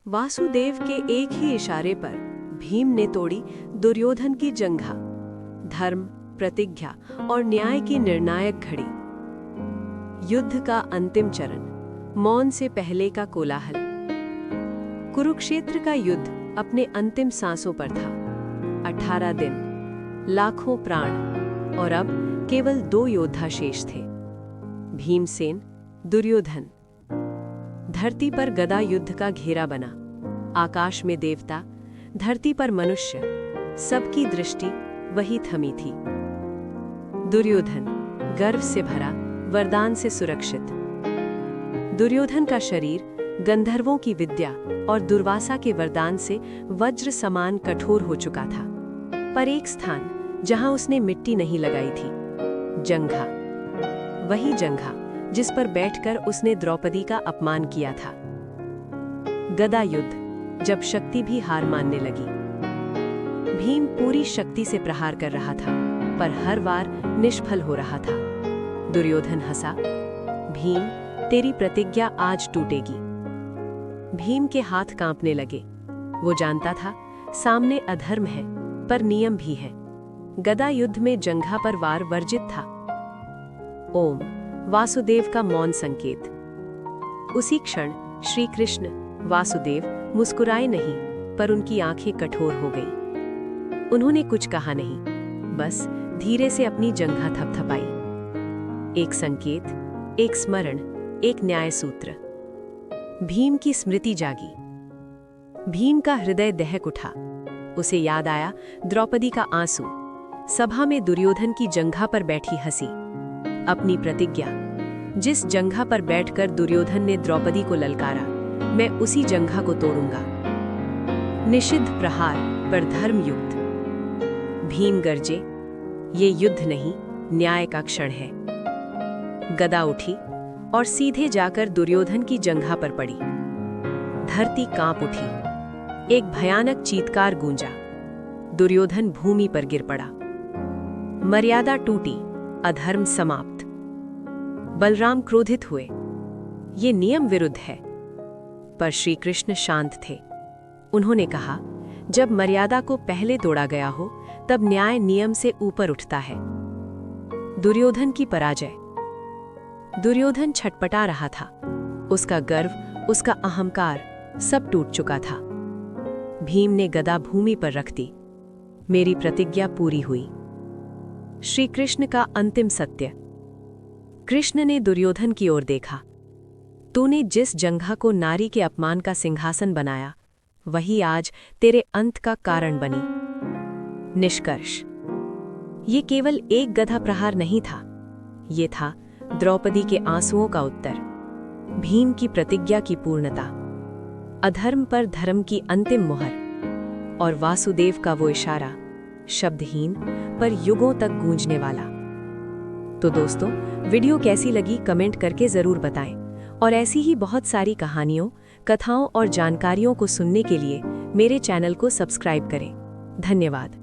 वासुदेव के एक ही इशारे पर भीम ने तोड़ी दुर्योधन की जंघा। धर्म, प्रतिज्ञा और न्याय की निर्णायक घड़ी। युद्ध का अंतिम चरण, मौन से पहले का कोलाहल। कुरुक्षेत्र का युद्ध अपने अंतिम सांसों पर था। 18 दिन, लाखों प्राण, और अब केवल 2 योद्धा शेष थे, भीमसेन, दुर्योधन। धरती पर गदा युद्ध का घेरा बना। आकाश में देवता, धरती पर मनुष्य, सबकी दृष्टि वही थमी थी। दुर्योधन, गर्व से भरा, वरदान से सुरक्षित। दुर्योधन का शरीर गंधर्वों की विद्या और दुर्वासा के वरदान से वज्र समान कठोर हो चुका था। पर एक स्थान जहां उसने मिट्टी नहीं लगाई थी, जंघा। वही जंघा जिस पर बैठकर उसने द्रौपदी का अपमान किया था। गदा युद्ध, जब शक्ति भी हार मानने लगी। भीम पूरी शक्ति से प्रहार कर रहा था, पर हर बार निष्फल हो रहा था। दुर्योधन हंसा। भीम, तेरी प्रतिज्ञा आज टूटेगी। भीम के हाथ कांपने लगे। वो जानता था सामने अधर्म है, पर नियम भी है। गदा युद्ध में जंघा पर वार वर्जित था। ओम, वासुदेव का मौन संकेत। उसी क्षण श्री कृष्ण, वासुदेव मुस्कुराए नहीं, पर उनकी आंखें कठोर हो गईं। उन्होंने कुछ कहा नहीं, बस धीरे से अपनी जंघा थपथपाई। एक संकेत, एक स्मरण, एक न्याय सूत्र। भीम की स्मृति जागी। भीम का हृदय दहक उठा। उसे याद आया द्रौपदी का आंसू, सभा में दुर्योधन की जंघा पर बैठी हंसी, अपनी प्रतिज्ञा। जिस जंघा पर बैठकर दुर्योधन ने द्रौपदी को ललकारा, मैं उसी जंघा को तोड़ूंगा। निषिद्ध प्रहार पर धर्मयुक्त। भीम गरजे, ये युद्ध नहीं, न्याय का क्षण है। गदा उठी और सीधे जाकर दुर्योधन की जंघा पर पड़ी। धरती कांप उठी। एक भयानक चीत्कार गूंजा। दुर्योधन भूमि पर गिर पड़ा। मर्यादा टूटी, अधर्म समाप्त। बलराम क्रोधित हुए, ये नियम विरुद्ध है। पर श्री कृष्ण शांत थे। उन्होंने कहा, जब मर्यादा को पहले तोड़ा गया हो, तब न्याय नियम से ऊपर उठता है। दुर्योधन की पराजय। दुर्योधन छटपटा रहा था। उसका गर्व, उसका अहंकार, सब टूट चुका था। भीम ने गदा भूमि पर रख दी। मेरी प्रतिज्ञा पूरी हुई। श्री कृष्ण का अंतिम सत्य। कृष्ण ने दुर्योधन की ओर देखा। तूने जिस जंघा को नारी के अपमान का सिंहासन बनाया, वही आज तेरे अंत का कारण बनी। निष्कर्ष, ये केवल एक गधा प्रहार नहीं था, ये था द्रौपदी के आंसुओं का उत्तर, भीम की प्रतिज्ञा की पूर्णता, अधर्म पर धर्म की अंतिम मुहर, और वासुदेव का वो इशारा, शब्दहीन पर युगों तक गूंजने वाला। तो दोस्तों, वीडियो कैसी लगी कमेंट करके जरूर बताएं, और ऐसी ही बहुत सारी कहानियों, कथाओं और जानकारियों को सुनने के लिए मेरे चैनल को सब्सक्राइब करें। धन्यवाद।